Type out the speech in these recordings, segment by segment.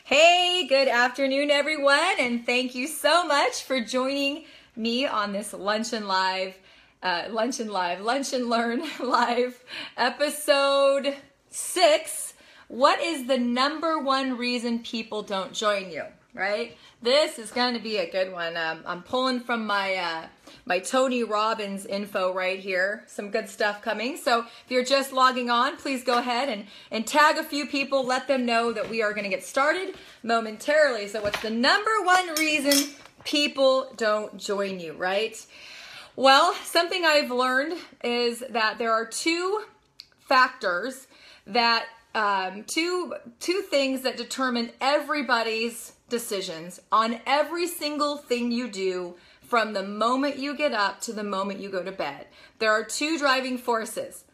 Hey, good afternoon, everyone, and thank you so much for joining me on this Lunch and Learn Live, episode 6. What is the number one reason people don't join you, right? This is going to be a good one. I'm pulling from my Tony Robbins info right here. Some good stuff coming. So if you're just logging on, please go ahead and tag a few people. Let them know that we are going to get started momentarily. So what's the number one reason people don't join you, right? Well, something I've learned is that there are two factors that two things that determine everybody's decisions on every single thing you do from the moment you get up to the moment you go to bed. There are two driving forces.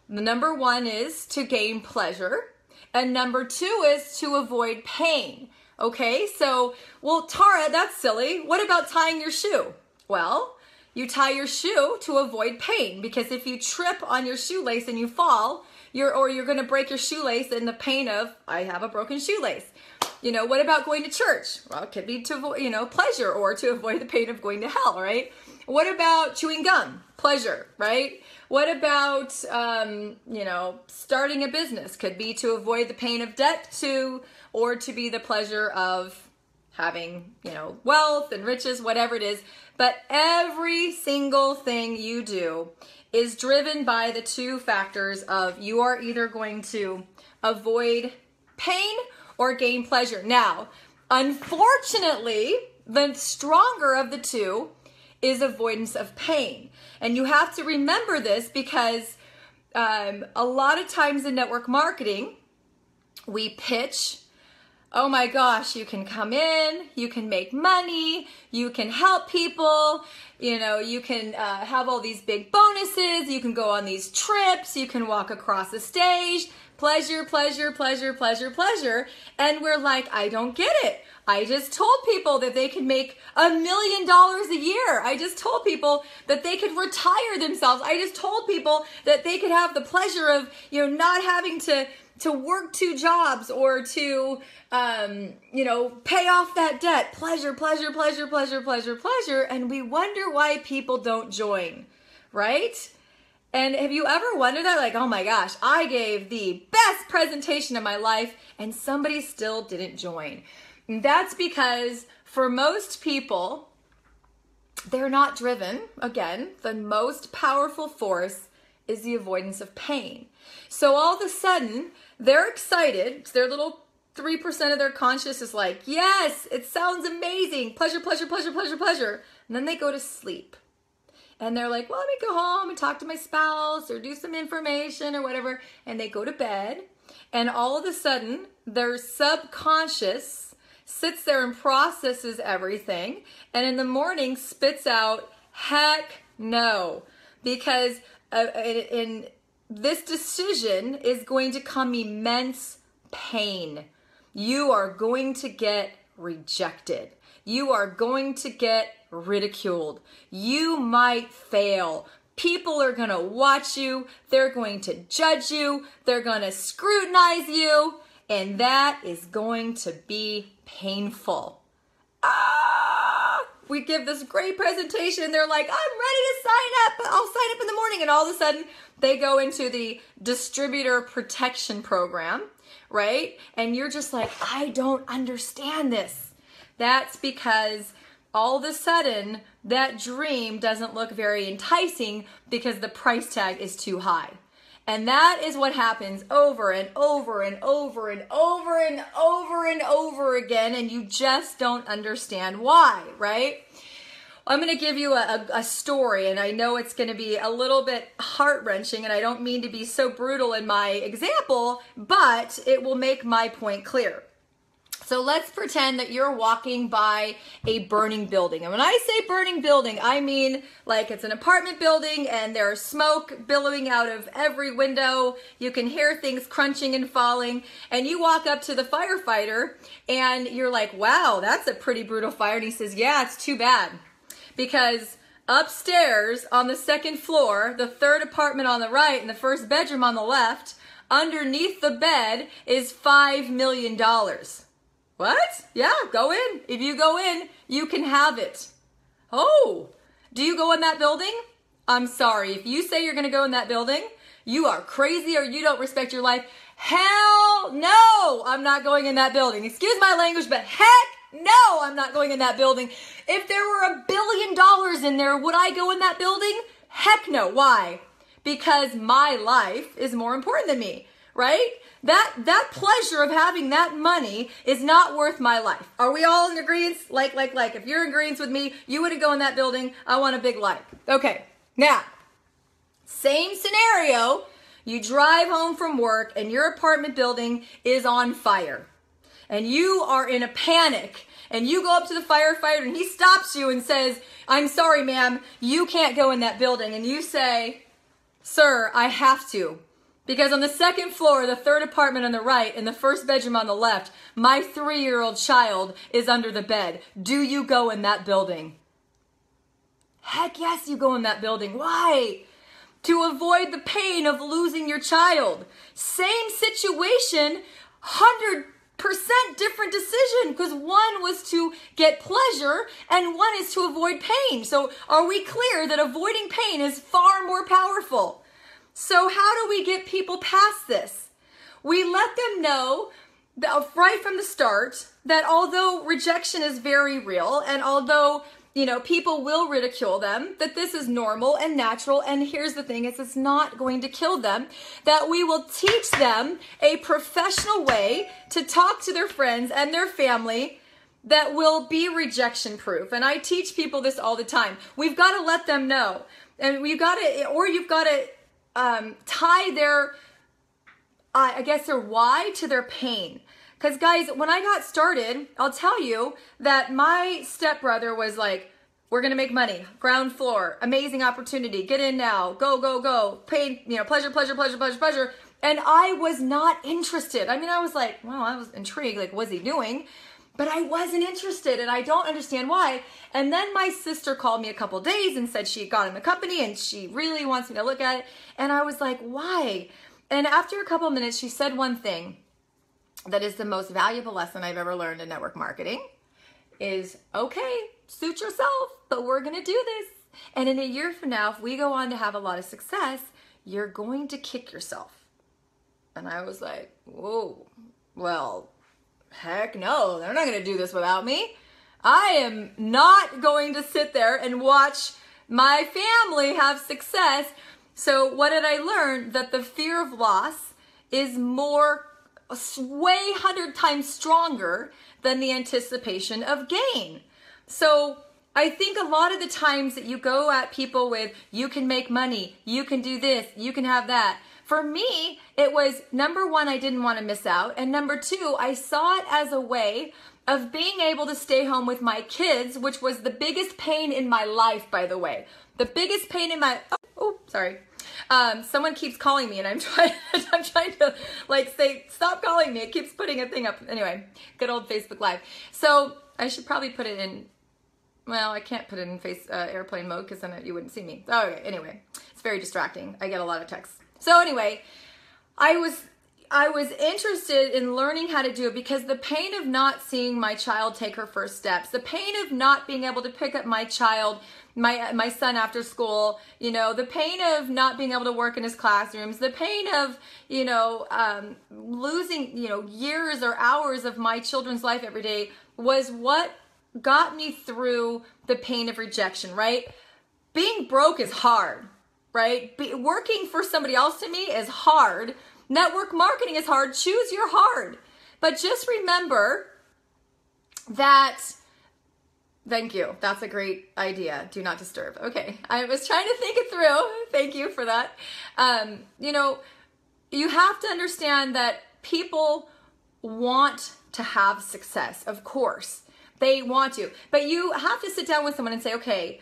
The number one is to gain pleasure, and number two is to avoid pain. Okay, so, well, Tara, that's silly. What about tying your shoe? Well, you tie your shoe to avoid pain, because if you trip on your shoelace and you fall, you're going to break your shoelace in the pain of, I have a broken shoelace. What about going to church? Well, it could be to avoid, pleasure, or to avoid the pain of going to hell, right? What about chewing gum? Pleasure, right? What about, starting a business? Could be to avoid the pain of debt or to be the pleasure of having, wealth and riches, whatever it is. But every single thing you do is driven by the two factors of you are either going to avoid pain or gain pleasure. Now, unfortunately, the stronger of the two is avoidance of pain. And you have to remember this because a lot of times in network marketing, we pitch, oh my gosh, you can come in, you can make money, you can help people, you can have all these big bonuses, you can go on these trips, you can walk across the stage, pleasure, pleasure, pleasure, pleasure, pleasure. And we're like, I don't get it. I just told people that they could make $1 million a year. I just told people that they could retire themselves. I just told people that they could have the pleasure of, not having to work two jobs or to, pay off that debt. Pleasure, pleasure, pleasure, pleasure, pleasure, pleasure. And we wonder why people don't join, right? And have you ever wondered that? Like, oh my gosh, I gave the best presentation of my life and somebody still didn't join. And that's because for most people, they're not driven. Again, the most powerful force is the avoidance of pain. So all of a sudden, they're excited. Their little 3% of their conscious is like, yes, it sounds amazing. Pleasure, pleasure, pleasure, pleasure, pleasure. And then they go to sleep. And they're like, well, let me go home and talk to my spouse or do some information or whatever. And they go to bed. And all of a sudden, their subconscious sits there and processes everything. And in the morning, spits out, heck no. Because in this decision is going to come immense pain. You are going to get rejected. You are going to get ridiculed. You might fail. People are going to watch you. They're going to judge you. They're going to scrutinize you. And that is going to be painful. We give this great presentation. They're like, I'm ready to sign up. I'll sign up in the morning. And all of a sudden, they go into the distributor protection program, right? And you're just like, I don't understand this. That's because all of a sudden, that dream doesn't look very enticing because the price tag is too high. And that is what happens over and over and over and over and over and over again, and you just don't understand why, right? I'm going to give you a story, and I know it's going to be a little bit heart-wrenching, and I don't mean to be so brutal in my example, but it will make my point clear. So let's pretend that you're walking by a burning building. And when I say burning building, I mean like it's an apartment building and there's smoke billowing out of every window. You can hear things crunching and falling. And you walk up to the firefighter and you're like, wow, that's a pretty brutal fire. And he says, yeah, it's too bad. Because upstairs on the second floor, the third apartment on the right and the first bedroom on the left, underneath the bed is $5 million. What? Yeah, go in. If you go in, you can have it. Oh, do you go in that building? I'm sorry. If you say you're going to go in that building, you are crazy or you don't respect your life. Hell no, I'm not going in that building. Excuse my language, but heck no, I'm not going in that building. If there were $1 billion in there, would I go in that building? Heck no. Why? Because my life is more important than me, right? That pleasure of having that money is not worth my life. Are we all in agreement? Like. If you're in agreement with me, you wouldn't go in that building. I want a big like. Okay, now, same scenario. You drive home from work and your apartment building is on fire. And you are in a panic. And you go up to the firefighter and he stops you and says, I'm sorry, ma'am, you can't go in that building. And you say, sir, I have to. Because on the second floor, the third apartment on the right, and the first bedroom on the left, my 3-year-old child is under the bed. Do you go in that building? Heck yes, you go in that building. Why? To avoid the pain of losing your child. Same situation, 100% different decision, because one was to get pleasure and one is to avoid pain. So are we clear that avoiding pain is far more powerful? So how do we get people past this? We let them know that right from the start that although rejection is very real and although people will ridicule them, that this is normal and natural, and here's the thing, it's not going to kill them, that we will teach them a professional way to talk to their friends and their family that will be rejection proof. And I teach people this all the time. We've got to let them know, and you've got to tie their why to their pain. Because guys, when I got started, I'll tell you that my stepbrother was like, we're going to make money, ground floor, amazing opportunity, get in now, go, go, go, pain, pleasure, pleasure, pleasure, pleasure, pleasure. And I was not interested. I mean, I was like, well, I was intrigued, like, what's he doing? But I wasn't interested, and I don't understand why. And then my sister called me a couple days and said she got in the company and she really wants me to look at it. And I was like, why? And after a couple minutes, she said one thing that is the most valuable lesson I've ever learned in network marketing is, okay, suit yourself, but we're going to do this. And in a year from now, if we go on to have a lot of success, you're going to kick yourself. And I was like, whoa, well, heck no, they're not going to do this without me. I am not going to sit there and watch my family have success. So what did I learn? That the fear of loss is way 100 times stronger than the anticipation of gain. So I think a lot of the times that you go at people with, you can make money, you can do this, you can have that. For me, it was, number one, I didn't want to miss out. And number two, I saw it as a way of being able to stay home with my kids, which was the biggest pain in my life, by the way. The biggest pain in my, sorry. Someone keeps calling me and I'm trying to like say, stop calling me. It keeps putting a thing up. Anyway, good old Facebook Live. So I should probably put it in, well, I can't put it in airplane mode because then you wouldn't see me. Okay, anyway, it's very distracting. I get a lot of texts. So anyway, I was interested in learning how to do it because the pain of not seeing my child take her first steps, the pain of not being able to pick up my child, my son after school, the pain of not being able to work in his classrooms, the pain of, losing, years or hours of my children's life every day was what got me through the pain of rejection, right? Being broke is hard, right? Working for somebody else to me is hard. Network marketing is hard. Choose your hard. But just remember that, thank you. That's a great idea. Do not disturb. Okay. I was trying to think it through. Thank you for that. You have to understand that people want to have success. Of course, they want to. But you have to sit down with someone and say, okay,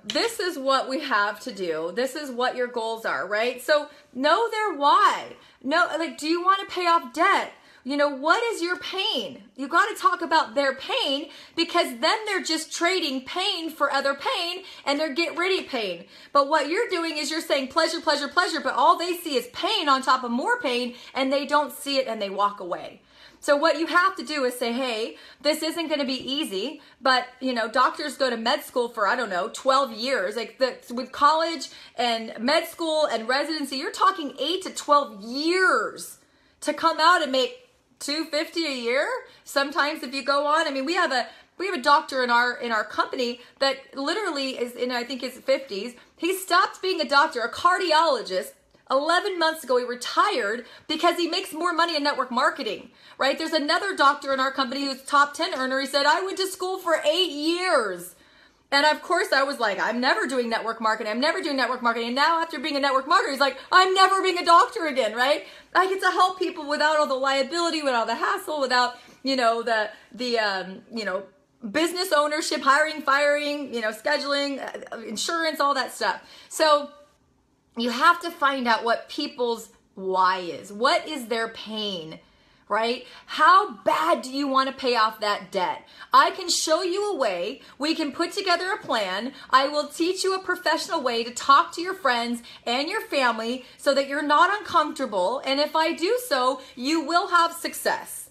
this is what we have to do. This is what your goals are, right? So know their why. No, like, do you want to pay off debt? what is your pain? You got to talk about their pain, because then they're just trading pain for other pain, and they're get rid of pain. But what you're doing is you're saying pleasure, pleasure, pleasure, but all they see is pain on top of more pain, and they don't see it and they walk away. So what you have to do is say, hey, this isn't going to be easy, but doctors go to med school for, 12 years. With college and med school and residency, you're talking 8 to 12 years to come out and make $250 a year. Sometimes if you go on, we have a doctor in our company that literally is in, I think, his 50s. He stopped being a doctor, a cardiologist, 11 months ago. He retired because he makes more money in network marketing, right? There's another doctor in our company who's top 10 earner. He said, I went to school for 8 years. And of course I was like, I'm never doing network marketing. I'm never doing network marketing. And now after being a network marketer, he's like, I'm never being a doctor again, right? I get to help people without all the liability, without the hassle, without, the business ownership, hiring, firing, scheduling, insurance, all that stuff. So you have to find out what people's why is. What is their pain, right? How bad do you want to pay off that debt? I can show you a way. We can put together a plan. I will teach you a professional way to talk to your friends and your family so that you're not uncomfortable. And if I do so, you will have success.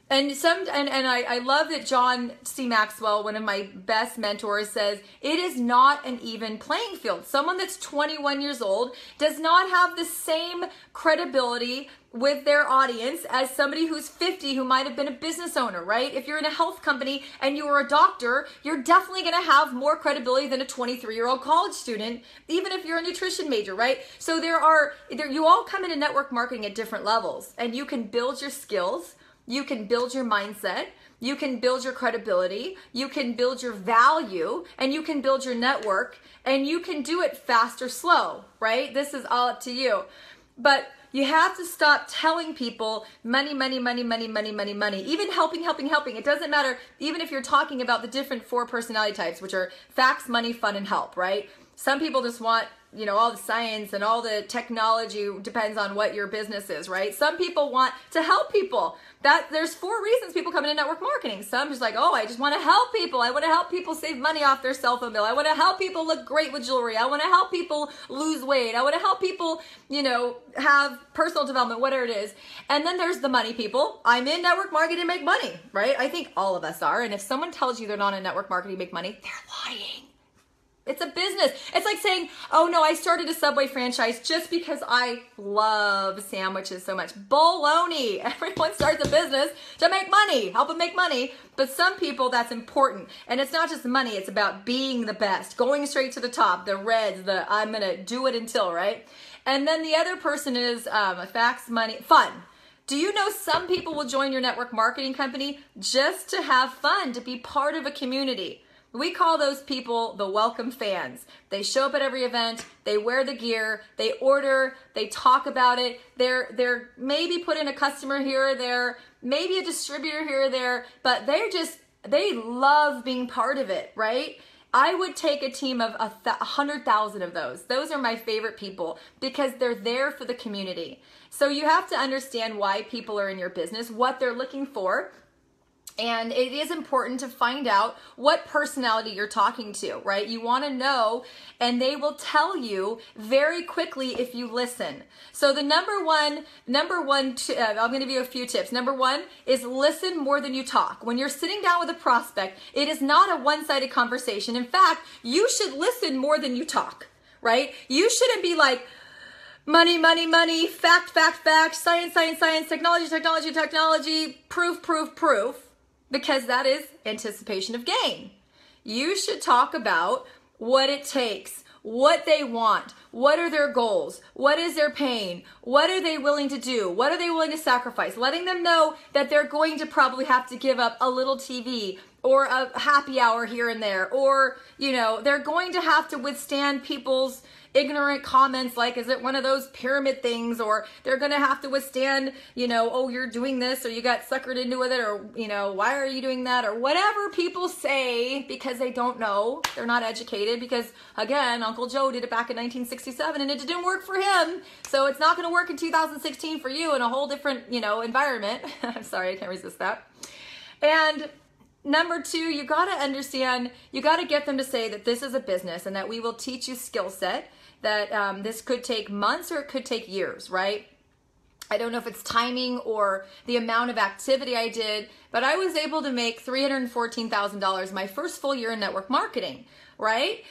And I love that John C. Maxwell, one of my best mentors, says it is not an even playing field. Someone that's 21 years old does not have the same credibility with their audience as somebody who's 50 who might have been a business owner, right? If you're in a health company and you are a doctor, you're definitely going to have more credibility than a 23-year-old college student, even if you're a nutrition major, right? So you all come into network marketing at different levels, and you can build your skills. You can build your mindset, you can build your credibility, you can build your value, and you can build your network, and you can do it fast or slow, right? This is all up to you. But you have to stop telling people money, money, money, money, money, money, money. Even helping. It doesn't matter, even if you're talking about the different 4 personality types, which are facts, money, fun, and help, right? Some people just want, all the science and all the technology. Depends on what your business is, right? Some people want to help people. There's 4 reasons people come into network marketing. Some just like, I just want to help people. I want to help people save money off their cell phone bill. I want to help people look great with jewelry. I want to help people lose weight. I want to help people, have personal development, whatever it is. And then there's the money people. I'm in network marketing to make money, right? I think all of us are. And if someone tells you they're not in network marketing to make money, they're lying. It's a business. It's like saying, oh no, I started a Subway franchise just because I love sandwiches so much. Baloney. Everyone starts a business to make money, help them make money. But some people, that's important. And it's not just money. It's about being the best, going straight to the top, the reds, I'm going to do it until, right? And then the other person is facts, money, fun. Do you know some people will join your network marketing company just to have fun, to be part of a community? We call those people the welcome fans. They show up at every event, they wear the gear, they order, they talk about it. They're maybe put in a customer here or there, maybe a distributor here or there, but they love being part of it, right? I would take a team of 100,000 of those. Those are my favorite people because they're there for the community. So you have to understand why people are in your business, what they're looking for. And it is important to find out what personality you're talking to, right? You want to know, and they will tell you very quickly if you listen. So the number one, I'm going to give you a few tips. Number 1 is listen more than you talk. When you're sitting down with a prospect, it is not a one-sided conversation. In fact, you should listen more than you talk, right? You shouldn't be like, money, money, money, fact, fact, fact, science, science, science, technology, technology, technology, proof, proof, proof. Because that is anticipation of gain. You should talk about what it takes, what they want, what are their goals, what is their pain, what are they willing to do, what are they willing to sacrifice, letting them know that they're going to probably have to give up a little TV or a happy hour here and there, or, you know, they're going to have to withstand people's ignorant comments like, is it one of those pyramid things? Or they're going to have to withstand, you know, oh, you're doing this, or you got suckered into it, or, you know, why are you doing that? Or whatever people say because they don't know, they're not educated, because again, Uncle Joe did it back in 1967 and it didn't work for him. So it's not going to work in 2016 for you in a whole different, you know, environment. I'm sorry, I can't resist that. And number two, you got to understand, you got to get them to say that this is a business and that we will teach you skill set, that this could take months or it could take years, right? I don't know if it's timing or the amount of activity I did, but I was able to make $314,000 my first full year in network marketing, right?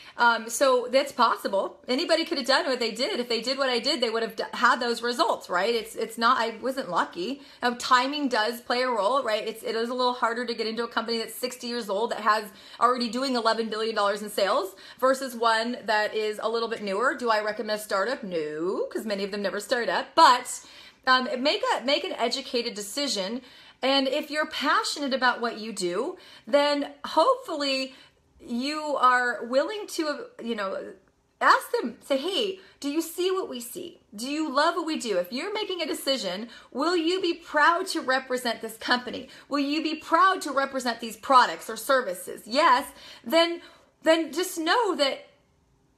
So that's possible. Anybody could have done what they did. If they did what I did, they would have had those results, right? It's not, I wasn't lucky. Timing does play a role, right? It is a little harder to get into a company that's 60 years old that has already doing $11 billion in sales versus one that is a little bit newer. Do I recommend a startup? No, because many of them never start up, but make an educated decision. And if you're passionate about what you do, then hopefully you are willing to, you know, ask them, say, hey, do you see what we see? Do you love what we do? If you're making a decision, will you be proud to represent this company? Will you be proud to represent these products or services? Yes, then just know that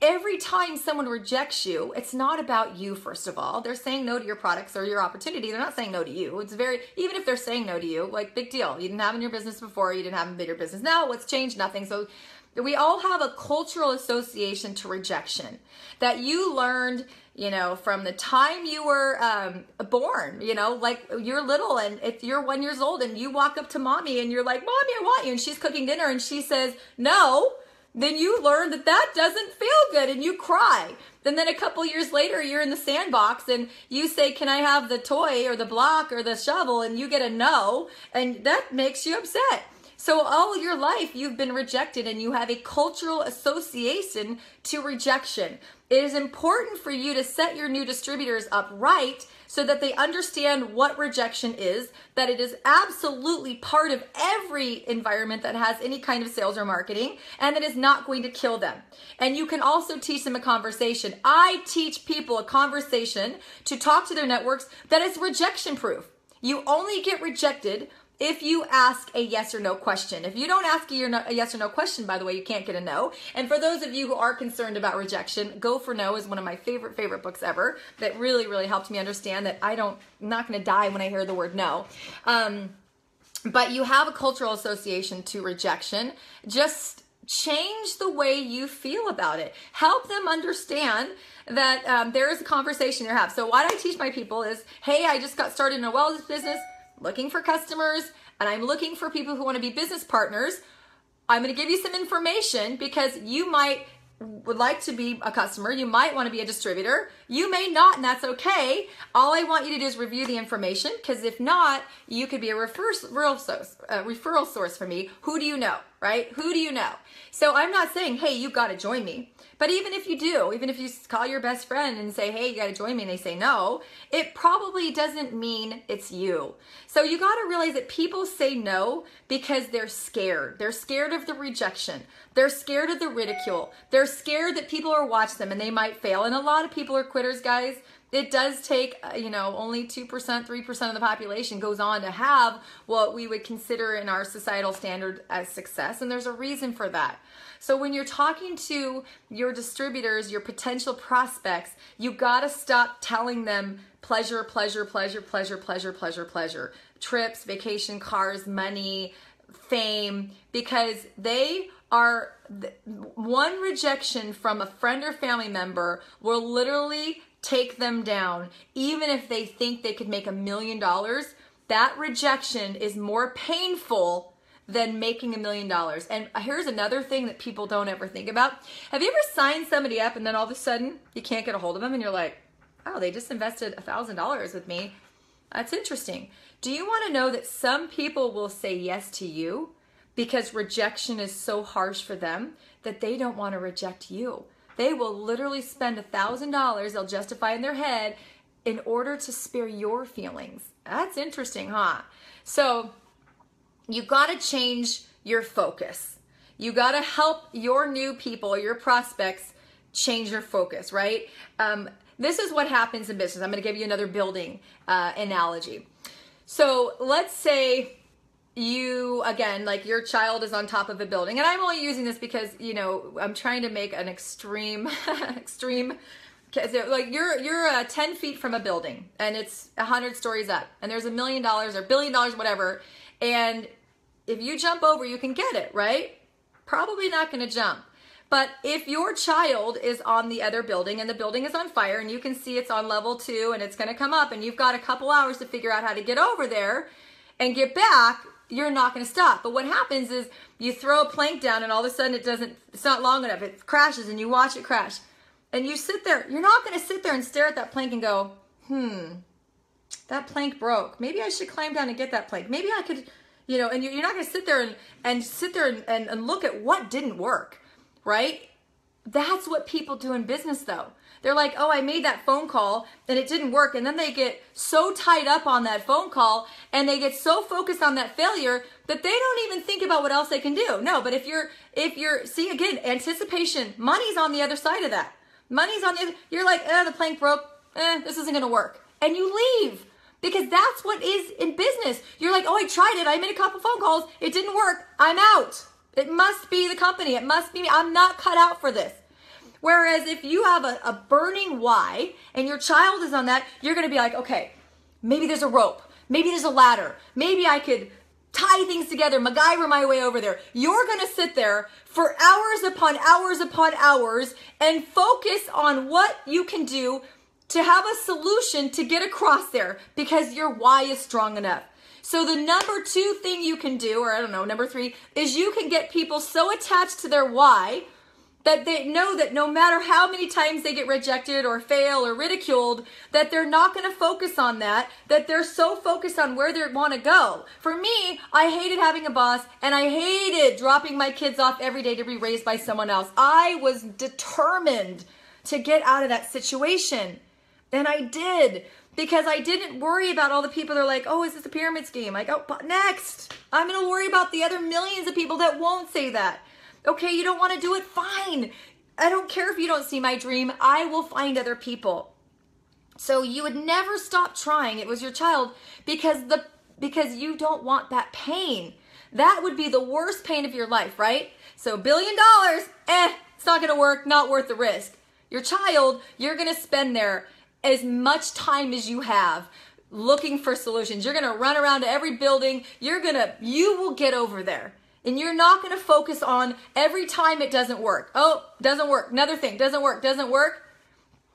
every time someone rejects you, it's not about you, first of all. They're saying no to your products or your opportunity. They're not saying no to you. It's even if they're saying no to you, like, big deal. You didn't have in your business before. You didn't have in bigger business. Now, what's changed? Nothing. So we all have a cultural association to rejection that you learned, you know, from the time you were born, you know, like you're little and if you're 1 year old and you walk up to mommy and you're like, mommy, I want you. And she's cooking dinner and she says, no. Then you learn that doesn't feel good and you cry. And then a couple years later, you're in the sandbox and you say, can I have the toy or the block or the shovel? And you get a no, and that makes you upset. So all your life you've been rejected and you have a cultural association to rejection. It is important for you to set your new distributors up right so that they understand what rejection is, that it is absolutely part of every environment that has any kind of sales or marketing, and that is not going to kill them. And you can also teach them a conversation. I teach people a conversation to talk to their networks that is rejection proof. You only get rejected if you ask a yes or no question. If you don't ask a yes or no question, by the way, you can't get a no. And for those of you who are concerned about rejection, Go for No is one of my favorite books ever that really, really helped me understand that I'm not going to die when I hear the word no. But you have a cultural association to rejection. Just change the way you feel about it. Help them understand that there is a conversation you have. So what I teach my people is, hey, I just got started in a wellness business, looking for customers, and I'm looking for people who want to be business partners. I'm going to give you some information because you would like to be a customer. You might want to be a distributor. You may not, and that's okay. All I want you to do is review the information, because if not, you could be a referral source for me. Who do you know, right? Who do you know? So I'm not saying, hey, you got to join me. But even if you do, even if you call your best friend and say, hey, you got to join me, and they say no, it probably doesn't mean it's you. So you got to realize that people say no because they're scared. They're scared of the rejection. They're scared of the ridicule. They're scared that people are watching them and they might fail. And a lot of people are quitters, guys. It does take, only 2%, 3% of the population goes on to have what we would consider in our societal standard as success. And there's a reason for that. So when you're talking to your distributors, your potential prospects, you got to stop telling them pleasure, pleasure, pleasure, pleasure, pleasure, pleasure, pleasure, trips, vacation, cars, money, fame, because they are one rejection from a friend or family member will literally take them down. Even if they think they could make $1 million, that rejection is more painful than making $1 million. And here's another thing that people don't ever think about. Have you ever signed somebody up and then all of a sudden you can't get a hold of them and you're like, oh, they just invested $1,000 with me. That's interesting. Do you want to know that some people will say yes to you because rejection is so harsh for them that they don't want to reject you? They will literally spend $1,000, they'll justify in their head, in order to spare your feelings. That's interesting, huh? So you got to change your focus. You got to help your new people, your prospects, change your focus, right? This is what happens in business. I'm going to give you another building analogy. So let's say you, again, like your child is on top of a building, and I'm only using this because, you know, I'm trying to make an extreme, like you're 10 feet from a building and it's 100 stories up and there's $1 million or $1 billion, whatever. And if you jump over, you can get it, right? Probably not going to jump. But if your child is on the other building and the building is on fire and you can see it's on level 2 and it's going to come up and you've got a couple hours to figure out how to get over there and get back, you're not going to stop. But what happens is you throw a plank down and all of a sudden it's not long enough. It crashes and you watch it crash. And you sit there. You're not going to sit there and stare at that plank and go, that plank broke. Maybe I should climb down and get that plank. Maybe I could, you know, and you're not going to sit there and look at what didn't work, right? That's what people do in business though. They're like, oh, I made that phone call and it didn't work. And then they get so tied up on that phone call and they get so focused on that failure that they don't even think about what else they can do. No, but if you're, see again, anticipation, money's on the other side of that. Money's on the other, you're like, the plank broke, this isn't going to work. And you leave because that's what is in business. You're like, oh, I tried it. I made a couple phone calls. It didn't work. I'm out. It must be the company. It must be me. I'm not cut out for this. Whereas if you have a burning why and your child is on that, you're going to be like, okay, maybe there's a rope. Maybe there's a ladder. Maybe I could tie things together, MacGyver my way over there. You're going to sit there for hours upon hours upon hours and focus on what you can do to have a solution to get across there because your why is strong enough. So the number 2 thing you can do, or I don't know, number 3, is you can get people so attached to their why that they know that no matter how many times they get rejected or fail or ridiculed, that they're not going to focus on that, that they're so focused on where they want to go. For me, I hated having a boss and I hated dropping my kids off every day to be raised by someone else. I was determined to get out of that situation. And I did, because I didn't worry about all the people that are like, oh, is this a pyramid scheme? Like, oh, next. I'm going to worry about the other millions of people that won't say that. Okay, you don't want to do it? Fine. I don't care if you don't see my dream. I will find other people. So you would never stop trying. It was your child because you don't want that pain. That would be the worst pain of your life, right? So $1 billion, it's not going to work, not worth the risk. Your child, you're going to spend there as much time as you have looking for solutions. You're going to run around to every building. You will get over there. And you're not going to focus on every time it doesn't work. Oh, doesn't work. Another thing, doesn't work.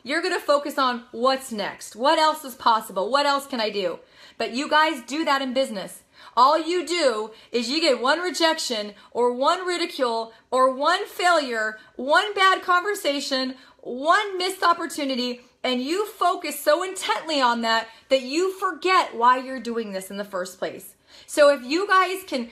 You're going to focus on what's next. What else is possible? What else can I do? But you guys do that in business. All you do is you get one rejection or one ridicule or one failure, one bad conversation, one missed opportunity, and you focus so intently on that you forget why you're doing this in the first place. So if you guys can,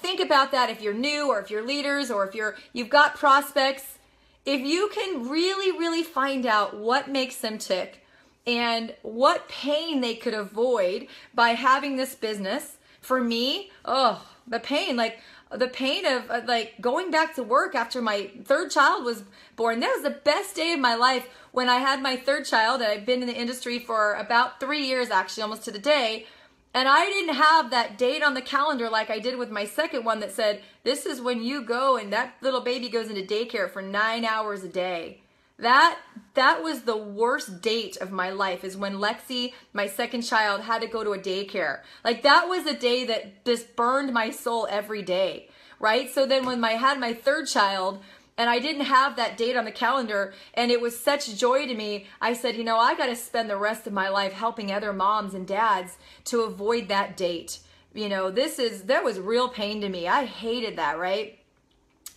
think about that, if you're new or if you're leaders or if you've got prospects, if you can really, really find out what makes them tick and what pain they could avoid by having this business. For me, the pain of going back to work after my 3rd child was born. That was the best day of my life when I had my 3rd child. And I've been in the industry for about 3 years, actually, almost to the day. And I didn't have that date on the calendar like I did with my 2nd one that said, this is when you go and that little baby goes into daycare for 9 hours a day. That was the worst date of my life, is when Lexi, my 2nd child, had to go to a daycare. Like, that was a day that just burned my soul every day, right? So then when I had my 3rd child, and I didn't have that date on the calendar, and it was such joy to me, I said, I got to spend the rest of my life helping other moms and dads to avoid that date. That was real pain to me. I hated that, right?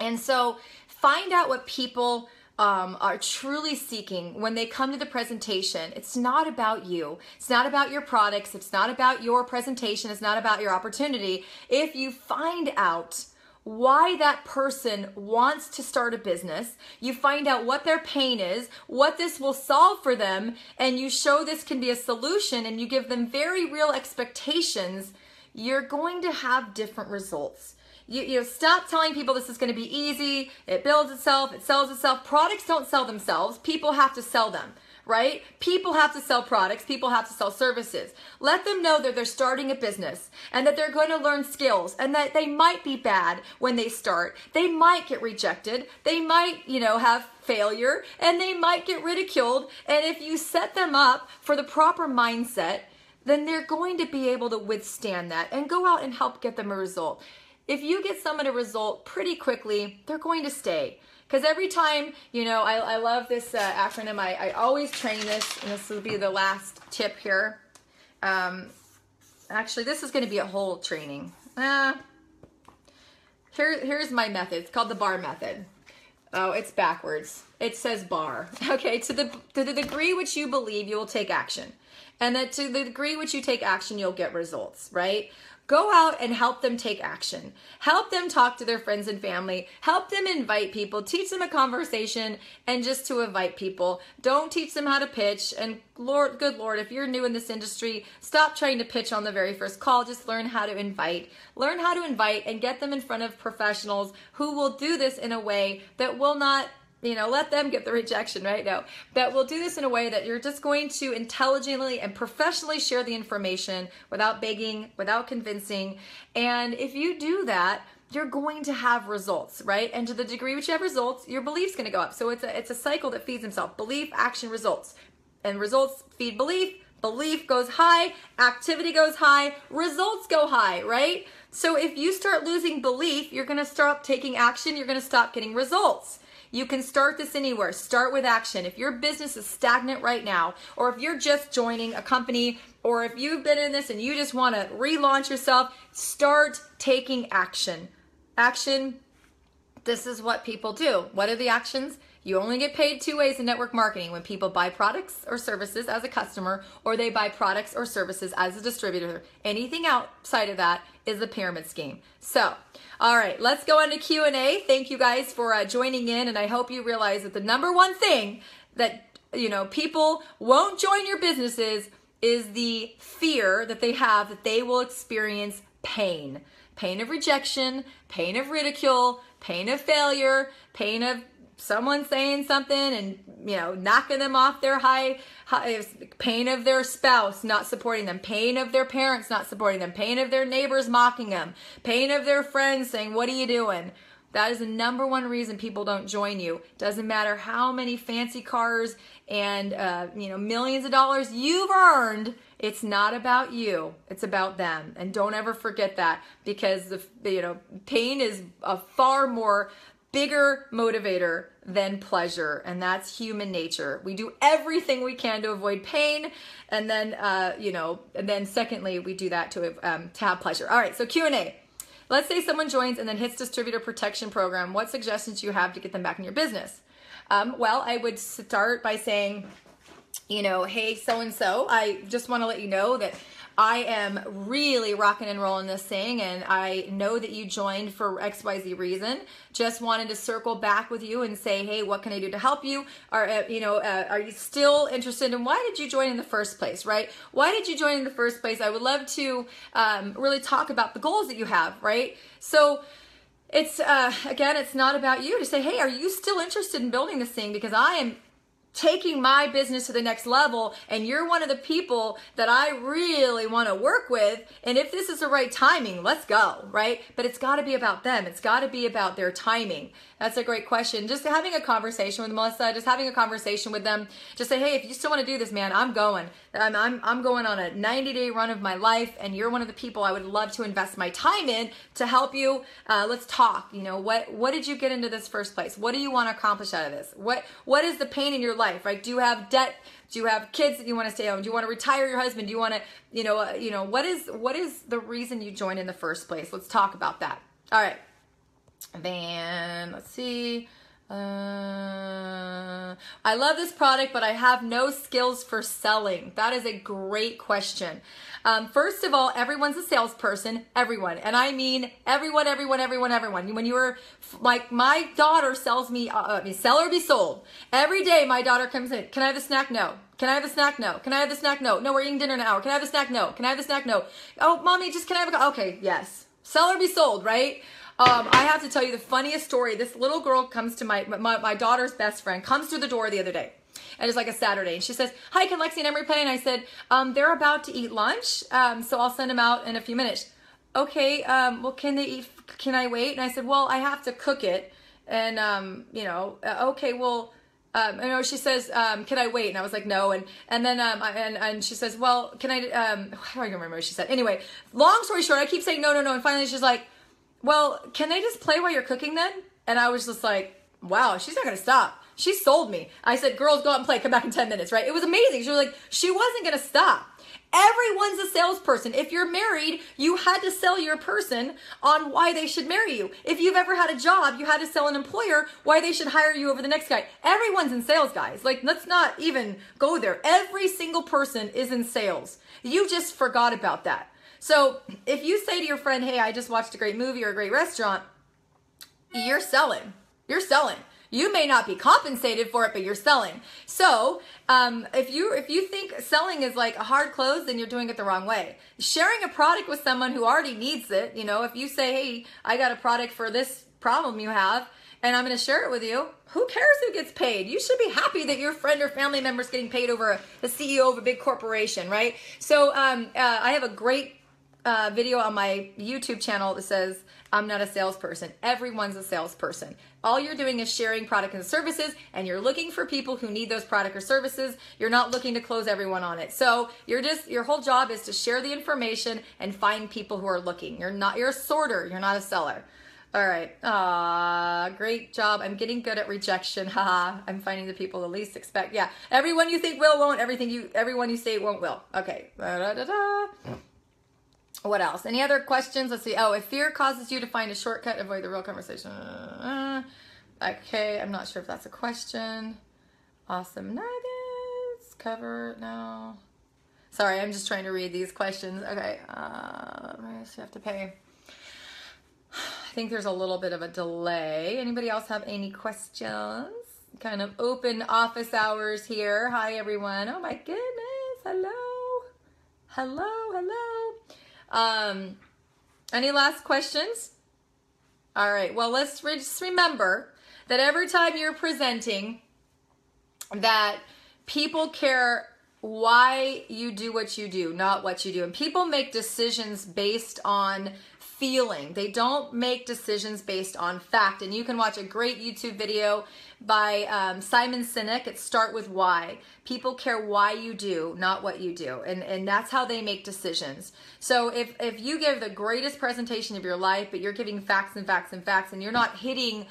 And so find out what people are truly seeking when they come to the presentation. It's not about you. It's not about your products. It's not about your presentation. It's not about your opportunity. If you find out why that person wants to start a business, you find out what their pain is, what this will solve for them, and you show this can be a solution, and you give them very real expectations, you're going to have different results. You know, stop telling people this is going to be easy. It builds itself. It sells itself. Products don't sell themselves. People have to sell them, right? People have to sell products. People have to sell services. Let them know that they're starting a business and that they're going to learn skills and that they might be bad when they start. They might get rejected. They might, you know, have failure and they might get ridiculed. And if you set them up for the proper mindset, then they're going to be able to withstand that and go out and help get them a result. If you get someone a result pretty quickly, they're going to stay. Because every time, you know, I love this acronym. I always train this, and this will be the last tip here. Actually, this is going to be a whole training. Here's my method. It's called the BAR method. Oh, it's backwards. It says BAR. Okay, to the degree which you believe, you will take action. And that to the degree which you take action, you'll get results, right? Go out and help them take action. Help them talk to their friends and family. Help them invite people. Teach them a conversation and just to invite people. Don't teach them how to pitch. And Lord, good Lord, if you're new in this industry, stop trying to pitch on the very first call. Just learn how to invite. Learn how to invite and get them in front of professionals who will do this in a way that will not, you know, let them get the rejection, right? No, that we'll do this in a way that you're just going to intelligently and professionally share the information without begging, without convincing. And if you do that, you're going to have results, right? And to the degree which you have results, your belief's going to go up. So it's a cycle that feeds itself. Belief, action, results. And results feed belief. Belief goes high, activity goes high, results go high, right? So if you start losing belief, you're going to stop taking action, you're going to stop getting results. You can start this anywhere. Start with action. If your business is stagnant right now, or if you're just joining a company, or if you've been in this and you just want to relaunch yourself, start taking action. Action, this is what people do. What are the actions? You only get paid two ways in network marketing: when people buy products or services as a customer, or they buy products or services as a distributor. Anything outside of that is a pyramid scheme. So, all right, let's go on to Q&A. Thank you guys for joining in, and I hope you realize that the number one thing that, you know, people won't join your businesses is the fear that they have that they will experience pain. Pain of rejection, pain of ridicule, pain of failure, pain of someone saying something and, you know, knocking them off their high, pain of their spouse not supporting them, pain of their parents not supporting them, pain of their neighbors mocking them, pain of their friends saying, what are you doing? That is the number one reason people don't join you. Doesn't matter how many fancy cars and, you know, millions of dollars you've earned. It's not about you. It's about them. And don't ever forget that, because you know, pain is a far more bigger motivator than pleasure, and that's human nature. We do everything we can to avoid pain, and then you know, and then secondly, we do that to have pleasure. All right, so Q&A. Let's say someone joins and then hits distributor protection program. What suggestions do you have to get them back in your business? Well, I would start by saying, you know, hey, so-and-so, I just want to let you know that I am really rocking and rolling this thing, and I know that you joined for XYZ reason. Just wanted to circle back with you and say, hey, what can I do to help you? Are you still interested? And why did you join in the first place, right? Why did you join in the first place? I would love to really talk about the goals that you have, right? So it's, again, it's not about you to say, hey, are you still interested in building this thing? Because I am taking my business to the next level, and you're one of the people that I really want to work with, and if this is the right timing, let's go, right? But it's got to be about them. It's got to be about their timing. That's a great question. Just having a conversation with Melissa, just having a conversation with them, just say, hey, if you still want to do this, man, I'm going. I'm going on a 90-day run of my life, and you're one of the people I would love to invest my time in to help you. Let's talk. You know, what did you get into this first place? What do you want to accomplish out of this? What is the pain in your life, right? Do you have debt? Do you have kids that you want to stay home? Do you want to retire your husband? Do you want to, what is the reason you joined in the first place? Let's talk about that. All right. Then let's see. I love this product, but I have no skills for selling. That is a great question. First of all, everyone's a salesperson, everyone. And I mean everyone. When you were, like, my daughter sells me, sell or be sold. Every day my daughter comes in, can I have the snack? No. Can I have the snack? No. Can I have the snack? No. No, we're eating dinner in an hour. Can I have the snack? No. Can I have the snack? No. Oh, mommy, just can I have a, okay, yes. Sell or be sold, right? I have to tell you the funniest story. This little girl comes to my daughter's best friend, comes through the door the other day. And it's like a Saturday. And she says, hi, can Lexi and Emery play? And I said, they're about to eat lunch. So I'll send them out in a few minutes. Okay, well, can they eat? Can I wait? And I said, well, I have to cook it. And, okay, well, she says, can I wait? And I was like, no. And then, and she says, well, can I, I don't even remember what she said. Anyway, long story short, I keep saying no. And finally she's like, well, can they just play while you're cooking then? And I was just like, wow, she's not going to stop. She sold me. I said, girls, go out and play. Come back in 10 minutes, right? It was amazing. She was like, she wasn't going to stop. Everyone's a salesperson. If you're married, you had to sell your person on why they should marry you. If you've ever had a job, you had to sell an employer why they should hire you over the next guy. Everyone's in sales, guys. Like, let's not even go there. Every single person is in sales. You just forgot about that. So if you say to your friend, hey, I just watched a great movie or a great restaurant, you're selling. You're selling. You may not be compensated for it, but you're selling. So if you think selling is like a hard close, then you're doing it the wrong way. Sharing a product with someone who already needs it, if you say, hey, I got a product for this problem you have, and I'm going to share it with you, who cares who gets paid? You should be happy that your friend or family member is getting paid over the CEO of a big corporation, right? So I have a great video on my YouTube channel that says, I'm not a salesperson. Everyone's a salesperson. All you're doing is sharing product and services, and you're looking for people who need those product or services. You're not looking to close everyone on it. So your whole job is to share the information and find people who are looking. You're a sorter. You're not a seller. All right. Great job. I'm getting good at rejection. Haha. I'm finding the people the least expect. Yeah. Everyone you think will, won't. Everyone you say won't, will. Okay. What else? Any other questions? Let's see. Oh, if fear causes you to find a shortcut, avoid the real conversation. Okay, I'm not sure if that's a question. Awesome nuggets. Cover, no. Sorry, I'm just trying to read these questions. Okay, you have to pay. I think there's a little bit of a delay. Anybody else have any questions? Kind of open office hours here. Hi, everyone. Oh my goodness. Hello. Any last questions? All right, well, let's just remember that every time you're presenting, that people care why you do what you do, not what you do. And people make decisions based on feeling. They don't make decisions based on fact. And you can watch a great YouTube video by Simon Sinek. It's Start With Why. People care why you do, not what you do. And that's how they make decisions. So if you give the greatest presentation of your life, but you're giving facts and facts and facts, and you're not hitting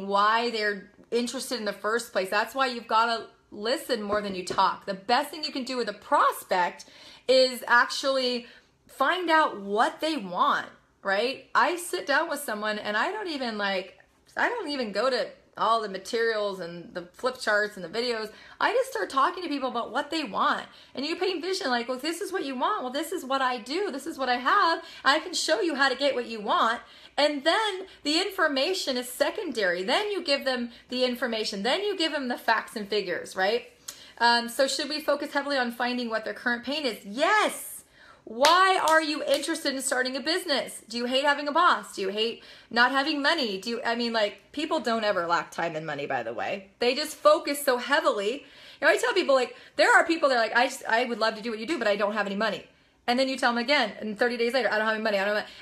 why they're interested in the first place, that's why you've got to listen more than you talk. The best thing you can do with a prospect is actually find out what they want, right? I sit down with someone and I don't even go to all the materials and the flip charts and the videos. I just start talking to people about what they want. And you paint vision like, well, this is what you want. Well, this is what I do. This is what I have. I can show you how to get what you want. And then the information is secondary. Then you give them the information. Then you give them the facts and figures, right? So should we focus heavily on finding what their current pain is? Yes. Why are you interested in starting a business? Do you hate having a boss? Do you hate not having money? People don't ever lack time and money, by the way. They just focus so heavily. I tell people, like, there are people that are like, I would love to do what you do, but I don't have any money. And then you tell them again, and 30 days later, I don't have any money.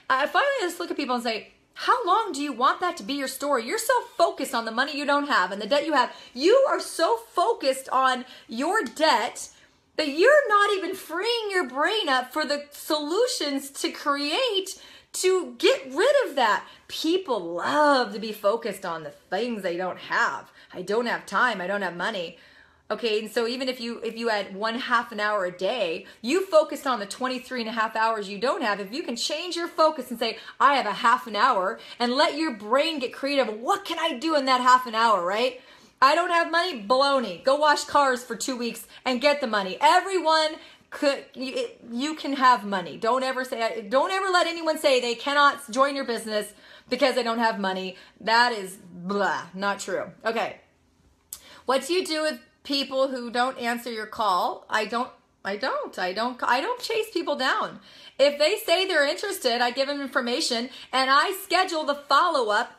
I finally just look at people and say, how long do you want that to be your story? You're so focused on the money you don't have and the debt you have. You are so focused on your debt that you're not even freeing your brain up for the solutions to create to get rid of that. People love to be focused on the things they don't have. I don't have time. I don't have money. Okay, and so even if you had 1/2 an hour a day, you focused on the 23.5 hours you don't have. If you can change your focus and say, I have a 1/2 an hour, and let your brain get creative. What can I do in that 1/2 an hour, right? I don't have money? Baloney. Go wash cars for 2 weeks and get the money. Everyone you can have money. Don't ever let anyone say they cannot join your business because they don't have money. That is blah, not true. Okay. What do you do with people who don't answer your call? I don't I don't chase people down. If they say they're interested, I give them information and I schedule the follow-up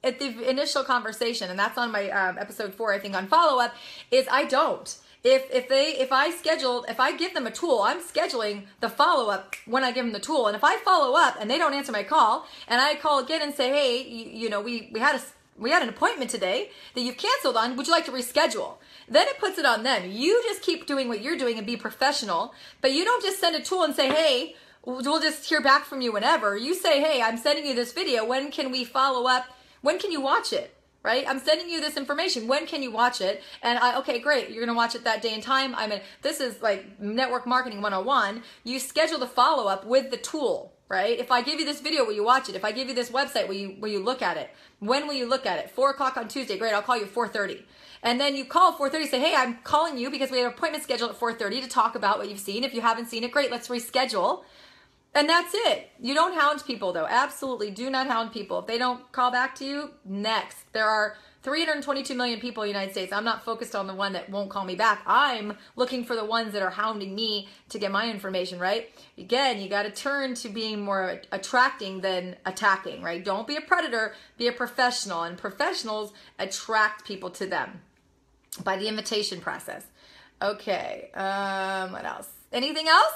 at the initial conversation. And that's on my episode 4, I think, on follow-up, is I don't. If I give them a tool, I'm scheduling the follow-up when I give them the tool. And if I follow up and they don't answer my call and I call again and say, hey, you know, we had an appointment today that you've canceled on, would you like to reschedule? Then it puts it on them. You just keep doing what you're doing and be professional, but you don't just send a tool and say, hey, we'll just hear back from you whenever. You say, hey, I'm sending you this video. When can we follow up? When can you watch it? Right? I'm sending you this information. When can you watch it? And okay, great. You're going to watch it that day and time. This is like network marketing 101. You schedule the follow-up with the tool, right? If I give you this video, will you watch it? If I give you this website, will you look at it? When will you look at it? 4 o'clock on Tuesday. Great. I'll call you at 4:30. And then you call 4:30, say, hey, I'm calling you because we have an appointment scheduled at 4:30 to talk about what you've seen. If you haven't seen it, great. Let's reschedule. And that's it. You don't hound people, though. Absolutely do not hound people. If they don't call back to you, next. There are 322 million people in the United States. I'm not focused on the one that won't call me back. I'm looking for the ones that are hounding me to get my information, right? Again, you got to turn to being more attracting than attacking, right? Don't be a predator, be a professional. And professionals attract people to them by the invitation process. Okay, what else? Anything else?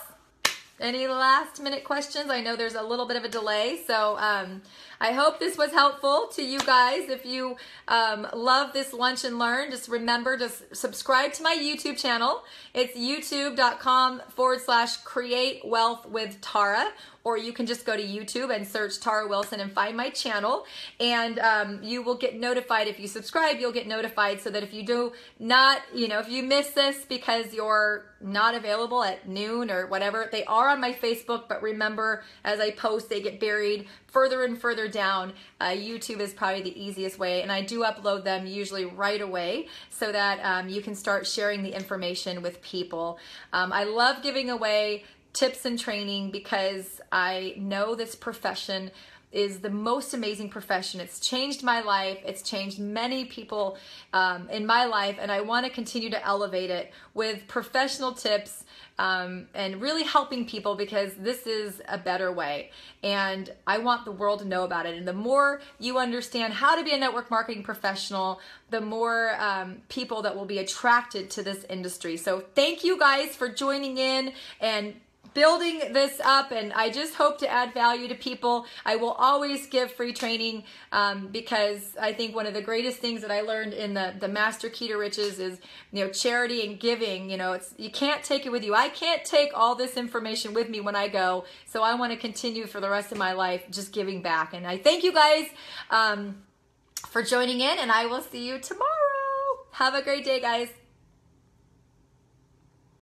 Any last minute questions? I know there's a little bit of a delay, so I hope this was helpful to you guys. If you love this Lunch and Learn, just remember to subscribe to my YouTube channel. It's youtube.com/create wealth with Tara, or you can just go to YouTube and search Tara Wilson and find my channel, and you will get notified. If you subscribe, you'll get notified, so that if you do not, if you miss this because you're not available at noon or whatever, they are on my Facebook, but remember, as I post, they get buried further and further down. YouTube is probably the easiest way, and I do upload them usually right away so that you can start sharing the information with people. I love giving away tips and training because I know this profession is the most amazing profession. It's changed my life. It's changed many people in my life, and I want to continue to elevate it with professional tips and really helping people, because this is a better way, and I want the world to know about it. And the more you understand how to be a network marketing professional, the more people that will be attracted to this industry. So thank you guys for joining in and building this up, and I just hope to add value to people. I will always give free training because I think one of the greatest things that I learned in the Master Key to Riches is, charity and giving. You can't take it with you. I can't take all this information with me when I go, so I want to continue for the rest of my life just giving back. And I thank you guys for joining in, and I will see you tomorrow. Have a great day, guys.